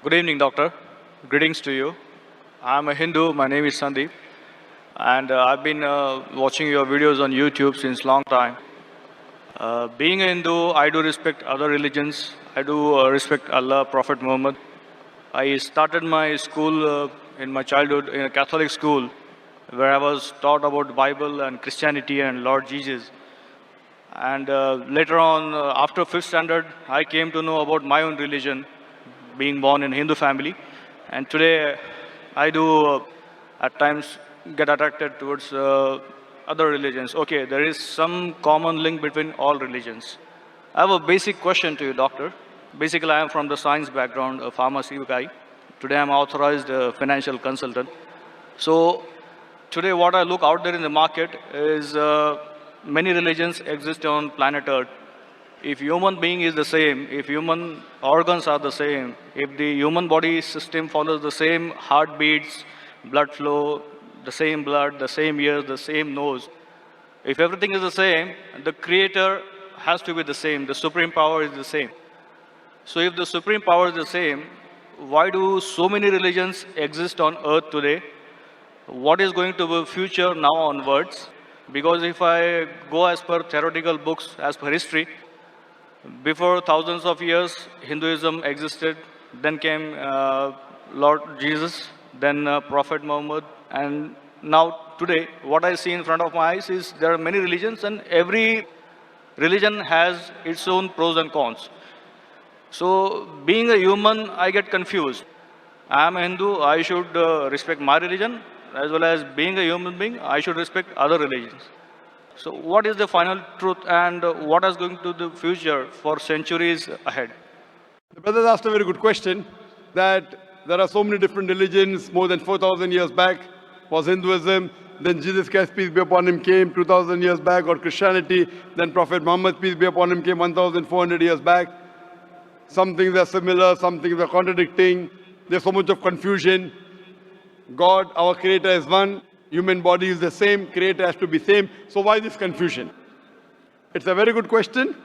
Good evening, doctor. Greetings to you. I'm a Hindu. My name is Sandeep, and I've been watching your videos on YouTube since long time. Being a Hindu, I do respect other religions. I do respect Allah, Prophet Muhammad. I started my school in my childhood in a Catholic school, where I was taught about Bible and Christianity and Lord Jesus. And later on, after fifth standard, I came to know about my own religion, being born in Hindu family. And today, I do at times get attracted towards other religions. Okay, there is some common link between all religions. I have a basic question to you, doctor. Basically, I am from the science background, a pharmacy guy. Today, I'm authorized financial consultant. So today, what I look out there in the market is many religions exist on planet Earth. If human being is the same, if human organs are the same, if the human body system follows the same heartbeats, blood flow, the same blood, the same ears, the same nose, if everything is the same, the creator has to be the same, the supreme power is the same. So if the supreme power is the same, why do so many religions exist on earth today? What is going to be future now onwards? Because if I go as per theoretical books, as per history, before thousands of years, Hinduism existed. Then came Lord Jesus, then Prophet Muhammad, and now today, what I see in front of my eyes is there are many religions, and every religion has its own pros and cons. So, being a human, I get confused. I am a Hindu, I should respect my religion, as well as being a human being, I should respect other religions. So, what is the final truth, and what is going to the future for centuries ahead? The brother asked a very good question, that there are so many different religions. More than 4,000 years back was Hinduism. Then Jesus Christ, peace be upon him, came 2,000 years back, or Christianity. Then Prophet Muhammad, peace be upon him, came 1,400 years back. Some things are similar, some things are contradicting. There's so much of confusion. God, our creator, is one. Human body is the same. Creator has to be same. So why this confusion? It's a very good question.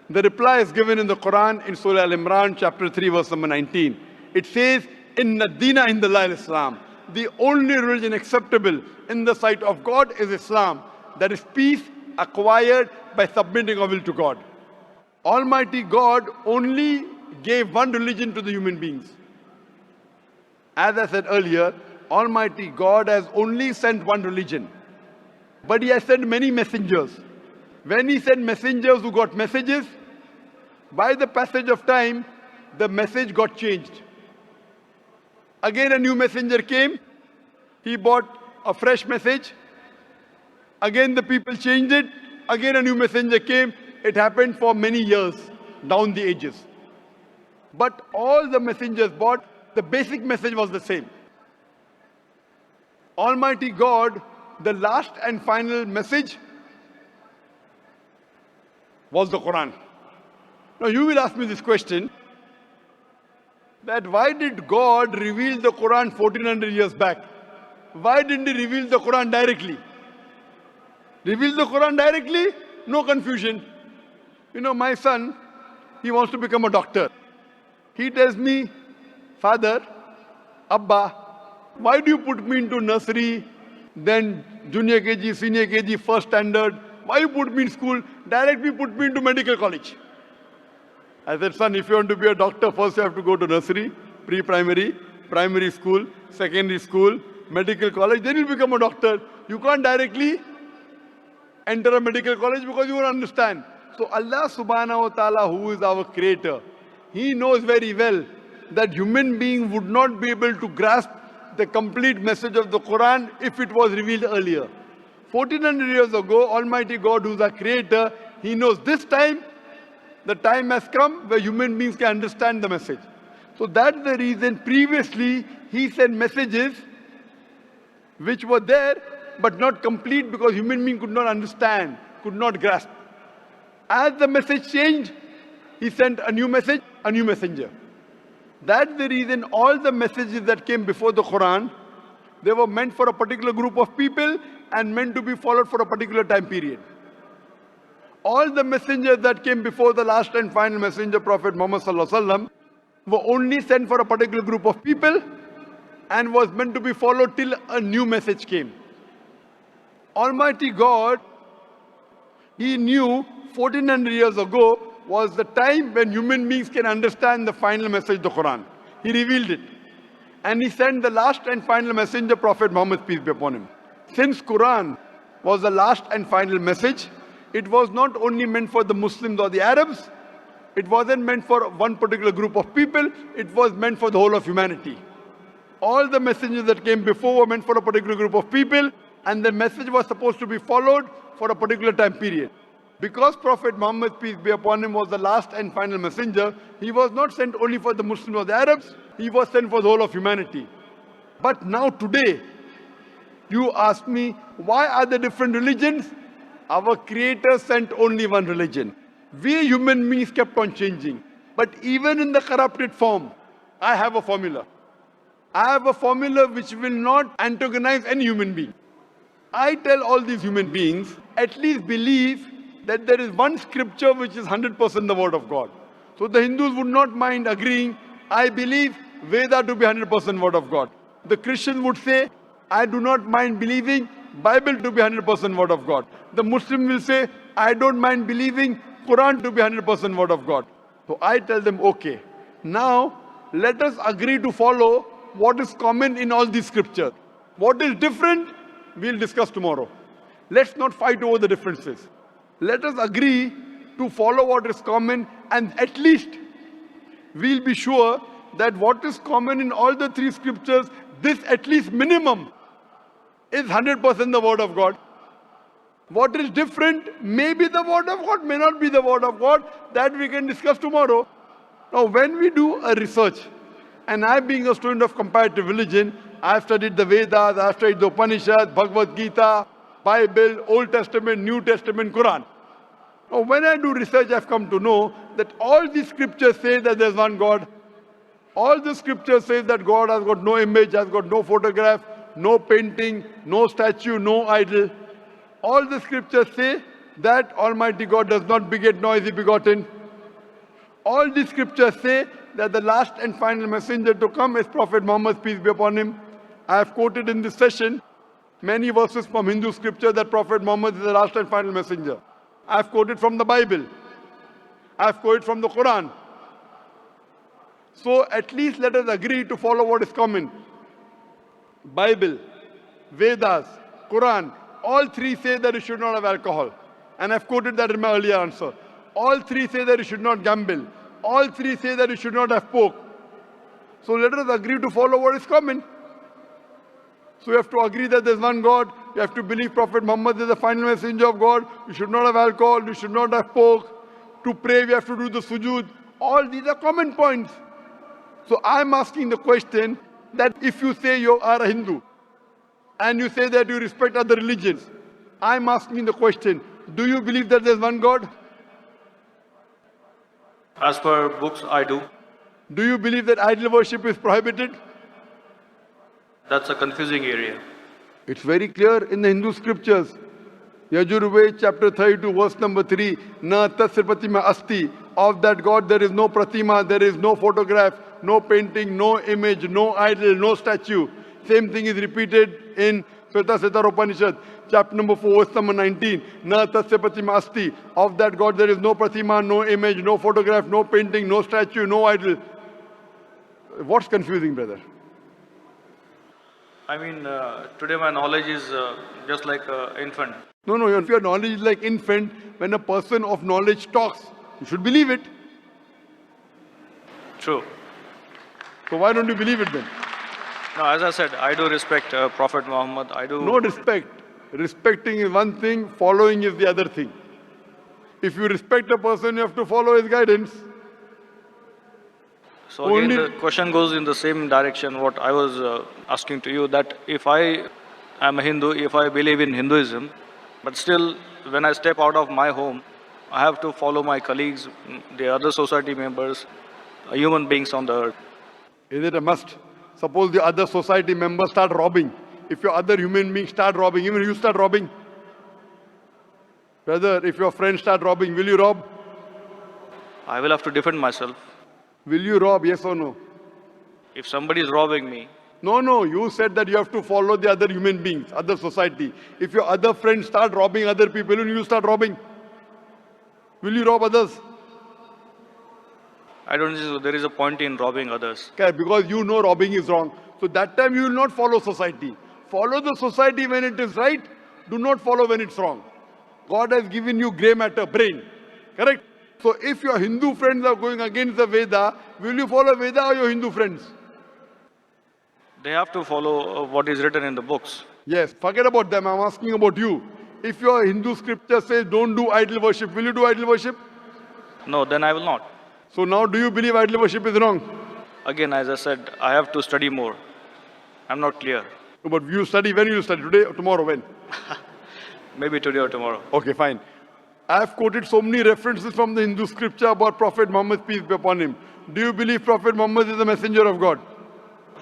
The reply is given in the Quran in Surah Al-Imran, chapter 3, verse number 19. It says, Inna Dina Indallahil Islam. The only religion acceptable in the sight of God is Islam. That is peace acquired by submitting our will to God. Almighty God only gave one religion to the human beings. As I said earlier, Almighty God has only sent one religion. But He has sent many messengers. When He sent messengers who got messages, by the passage of time, the message got changed. Again a new messenger came. He brought a fresh message. Again the people changed it. Again a new messenger came. It happened for many years, down the ages. But all the messengers brought, the basic message was the same. Almighty God, the last and final message was the Quran. Now you will ask me this question, that why did God reveal the Quran 1400 years back? Why didn't He reveal the Quran directly? Reveal the Quran directly? No confusion. You know, my son, he wants to become a doctor. He tells me, Father, Abba, why do you put me into nursery, then junior KG, senior KG, first standard? Why you put me in school? Directly put me into medical college. I said, son, if you want to be a doctor, first you have to go to nursery, pre-primary, primary school, secondary school, medical college, then you'll become a doctor. You can't directly enter a medical college because you won't understand. So Allah subhanahu wa ta'ala, who is our creator, He knows very well that human being would not be able to grasp the complete message of the Quran if it was revealed earlier. 1400 years ago, Almighty God, who is our creator, He knows this time, the time has come where human beings can understand the message. So that's the reason previously He sent messages which were there but not complete because human being could not understand, could not grasp. As the message changed, He sent a new message, a new messenger. That's the reason all the messages that came before the Quran, they were meant for a particular group of people and meant to be followed for a particular time period. All the messengers that came before the last and final messenger, Prophet Muhammad Sallallahu Alaihi Wasallam, were only sent for a particular group of people and was meant to be followed till a new message came. Almighty God, He knew 1400 years ago was the time when human beings can understand the final message of the Quran. He revealed it. And He sent the last and final messenger, Prophet Muhammad, peace be upon him. Since Quran was the last and final message, it was not only meant for the Muslims or the Arabs, it wasn't meant for one particular group of people, it was meant for the whole of humanity. All the messages that came before were meant for a particular group of people, and the message was supposed to be followed for a particular time period. Because Prophet Muhammad, peace be upon him, was the last and final messenger, he was not sent only for the Muslims or the Arabs, he was sent for the whole of humanity. But now today, you ask me, why are there different religions? Our Creator sent only one religion. We human beings kept on changing. But even in the corrupted form, I have a formula. I have a formula which will not antagonize any human being. I tell all these human beings, at least believe that there is one scripture which is 100% the word of God. So the Hindus would not mind agreeing, I believe Veda to be 100% word of God. The Christians would say, I do not mind believing Bible to be 100% word of God. The Muslim will say, I don't mind believing Quran to be 100% word of God. So I tell them, okay, now let us agree to follow what is common in all these scriptures. What is different, we'll discuss tomorrow. Let's not fight over the differences. Let us agree to follow what is common, and at least we'll be sure that what is common in all the three scriptures, this at least minimum is 100% the word of God. What is different may be the word of God, may not be the word of God. That we can discuss tomorrow. Now, when we do a research, and I being a student of comparative religion, I've studied the Vedas, I've studied the Upanishads, Bhagavad Gita, Bible, Old Testament, New Testament, Quran. Now, when I do research, I've come to know that all these scriptures say that there's one God. All the scriptures say that God has got no image, has got no photograph, no painting, no statue, no idol. All the scriptures say that Almighty God does not beget nor is He begotten. All the scriptures say that the last and final messenger to come is Prophet Muhammad, peace be upon him. I have quoted in this session many verses from Hindu scripture that Prophet Muhammad is the last and final messenger. I have quoted from the Bible. I have quoted from the Quran. So at least let us agree to follow what is common. Bible, Vedas, Quran, all three say that you should not have alcohol. And I've quoted that in my earlier answer. All three say that you should not gamble. All three say that you should not have pork. So let us agree to follow what is common. So you have to agree that there is one God. You have to believe Prophet Muhammad is the final messenger of God. You should not have alcohol. You should not have pork. To pray, we have to do the sujood. All these are common points. So I'm asking the question that if you say you are a Hindu and you say that you respect other religions, I'm asking the question, do you believe that there's one God? As per books, I do. Do you believe that idol worship is prohibited? That's a confusing area. It's very clear in the Hindu scriptures. Yajurved chapter 32 verse number 3. Na tasya pratima asti. Of that God there is no pratima, there is no photograph, no painting, no image, no idol, no statue. Same thing is repeated in Shveta Upanishad, chapter number 4, verse number 19. Na tasya pratima asti. Of that God there is no pratima, no image, no photograph, no painting, no statue, no idol. What's confusing, brother? I mean, today my knowledge is just like an infant. No, if your knowledge is like infant, when a person of knowledge talks, you should believe it. True. So why don't you believe it then? No, as I said, I do respect Prophet Muhammad. I do. No respect. Respecting is one thing, following is the other thing. If you respect a person, you have to follow his guidance. So again, the question goes in the same direction what I was asking to you, that if I am a Hindu, if I believe in Hinduism, but still when I step out of my home, I have to follow my colleagues, the other society members, human beings on the earth. Is it a must? Suppose the other society members start robbing. If your other human beings start robbing, even you start robbing. Brother, if your friends start robbing, will you rob? I will have to defend myself. Will you rob, yes or no? If somebody is robbing me, No, you said that you have to follow the other human beings, other society. If your other friends start robbing other people, will you start robbing? Will you rob others? I don't think there is a point in robbing others. Okay, because you know robbing is wrong. So that time you will not follow society. Follow the society when it is right. Do not follow when it's wrong. God has given you grey matter, brain. Correct? So if your Hindu friends are going against the Veda, will you follow Veda or your Hindu friends? They have to follow what is written in the books. Yes, forget about them. I'm asking about you. If your Hindu scripture says don't do idol worship, will you do idol worship? No, then I will not. So now do you believe idol worship is wrong? Again, as I said, I have to study more. I'm not clear. No, but you study, when you study? Today or tomorrow? When? Maybe today or tomorrow. Okay, fine. I have quoted so many references from the Hindu scripture about Prophet Muhammad, peace be upon him. Do you believe Prophet Muhammad is the messenger of God?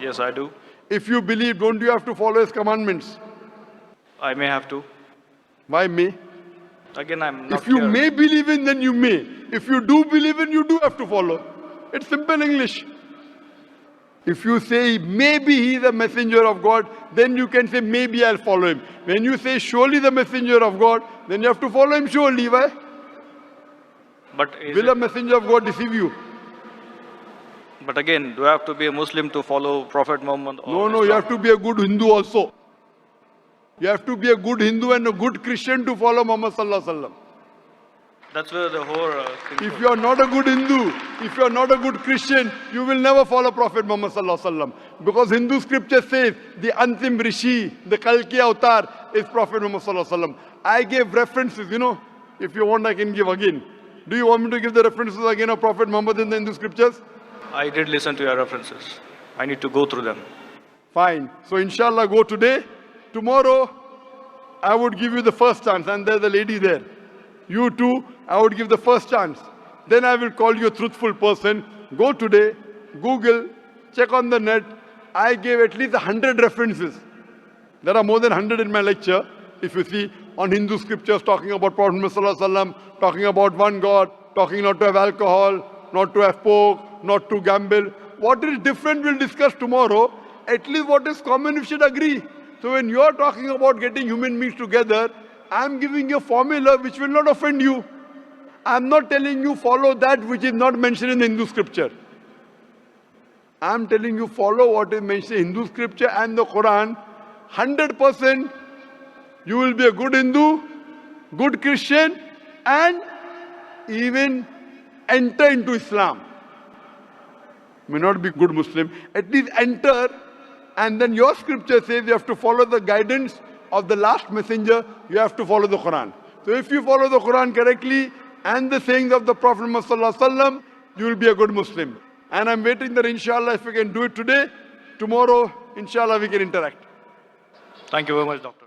Yes, I do. If you believe, don't you have to follow his commandments? I may have to. Why may? Again, I'm not If you clear. may believe in, then you may. If you do believe in, you do have to follow. It's simple English. If you say maybe he is a messenger of God, then you can say maybe I'll follow him. When you say surely the messenger of God, then you have to follow him surely. Why? But, is Will it- a messenger of God deceive you? but again, do I have to be a Muslim to follow Prophet Muhammad? Or No, you have to be a good Hindu also. You have to be a good Hindu and a good Christian to follow Muhammad Sallallahu Alaihi Wasallam. That's where the whole thing If you are not a good Hindu, if you are not a good Christian, you will never follow Prophet Muhammad Sallallahu Alaihi Wasallam. Because Hindu scripture says the Antim Rishi, the Kalki avatar is Prophet Muhammad Sallallahu Alaihi Wasallam. I gave references, if you want I can give again. Do you want me to give the references again of Prophet Muhammad in the Hindu scriptures? I did listen to your references. I need to go through them. Fine. So inshallah go today. Tomorrow, I would give you the first chance and there's a lady there. You too, I would give the first chance. Then I will call you a truthful person. Go today, Google, check on the net. I gave at least 100 references. There are more than 100 in my lecture. If you see on Hindu scriptures talking about Prophet Muhammad Sallallahu Alaihi Wasallam, talking about one God, talking not to have alcohol, not to have pork, not to gamble. What is different we'll discuss tomorrow. At least what is common we should agree. So when you are talking about getting human beings together, I am giving you a formula which will not offend you. I am not telling you follow that which is not mentioned in the Hindu scripture. I am telling you follow what is mentioned in Hindu scripture and the Quran. 100% you will be a good Hindu, good Christian and even enter into Islam. May not be good Muslim, at least enter, and then your scripture says you have to follow the guidance of the last messenger, you have to follow the Quran. So if you follow the Quran correctly and the sayings of the Prophet Muhammad Sallallahu Alaihi Wasallam, you will be a good Muslim. And I'm waiting that inshallah if we can do it today, tomorrow inshallah we can interact. Thank you very much, Doctor.